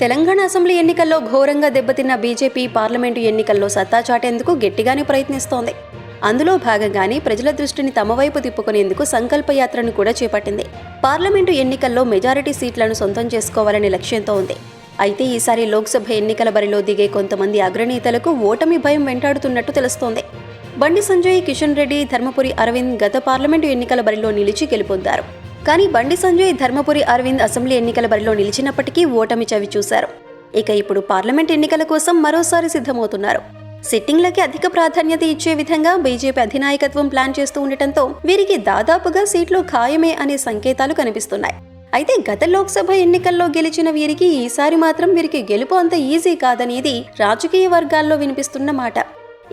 Telangana assembly ఎన్నికల్లో ఘోరంగా దెబ్బతిన్న బీజేపీ పార్లమెంటు ఎన్నికల్లో సత్తా చాటేందుకు గట్టిగానే ప్రయత్నిస్తోంది. అందులో భాగంగానే ప్రజల దృష్టిని తమ వైపు తిప్పుకునేందుకు సంకల్పయాత్రను కూడా చేపట్టింది. పార్లమెంటు ఎన్నికల్లో మెజారిటీ సీట్లను సొంతం చేసుకోవాలనే లక్ష్యంతో ఉంది. అయితే ఈసారి లోక్సభ ఎన్నికల బరిలో దిగే కొంతమంది అగ్రనేతలకు ఓటమి భయం వెంటాడుతున్నట్టు తెలుస్తోంది. బండి సంజయ్, కిషన్ రెడ్డి, ధర్మపురి అరవింద్ గత పార్లమెంటు ఎన్నికల బరిలో నిలిచి గెలుపొందారు. కానీ బండి సంజయ్, ధర్మపురి అరవింద్ అసెంబ్లీ ఎన్నికల బరిలో నిలిచినప్పటికీ ఓటమి చవి చూశారు. ఇక ఇప్పుడు పార్లమెంట్ ఎన్నికల కోసం మరోసారి సిద్ధమవుతున్నారు. సిట్టింగ్లకి అధిక ప్రాధాన్యత ఇచ్చే విధంగా బీజేపీ అధినాయకత్వం ప్లాన్ చేస్తూ ఉండటంతో వీరికి దాదాపుగా సీట్లు ఖాయమే అనే సంకేతాలు కనిపిస్తున్నాయి. అయితే గత లోక్సభ ఎన్నికల్లో గెలిచిన వీరికి ఈసారి మాత్రం వీరికి గెలుపు అంత ఈజీ కాదనేది రాజకీయ వర్గాల్లో వినిపిస్తున్న మాట.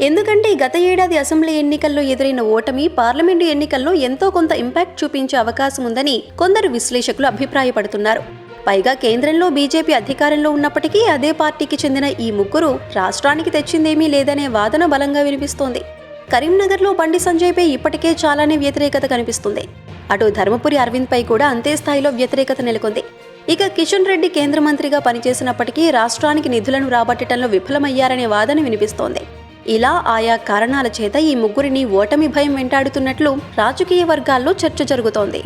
ఎందుకంటే గత ఏడాది అసెంబ్లీ ఎన్నికల్లో ఎదురైన ఓటమి పార్లమెంటు ఎన్నికల్లో ఎంతో కొంత ఇంపాక్ట్ చూపించే అవకాశం ఉందని కొందరు విశ్లేషకులు అభిప్రాయపడుతున్నారు. పైగా కేంద్రంలో బీజేపీ అధికారంలో ఉన్నప్పటికీ అదే పార్టీకి చెందిన ఈ ముగ్గురు రాష్ట్రానికి తెచ్చిందేమీ లేదనే వాదన బలంగా వినిపిస్తోంది. కరీంనగర్లో బండి సంజయ్పై ఇప్పటికే చాలానే వ్యతిరేకత కనిపిస్తుంది. అటు ధర్మపురి అరవింద్ పై కూడా అంతే స్థాయిలో వ్యతిరేకత నెలకొంది. ఇక కిషన్ రెడ్డి కేంద్ర మంత్రిగా పనిచేసినప్పటికీ రాష్ట్రానికి నిధులను రాబట్టడంలో విఫలమయ్యారనే వాదన వినిపిస్తోంది. ఇలా ఆయా కారణాల చేత ఈ ముగ్గురిని ఓటమి భయం వెంటాడుతున్నట్లు రాజకీయ వర్గాల్లో చర్చ జరుగుతోంది.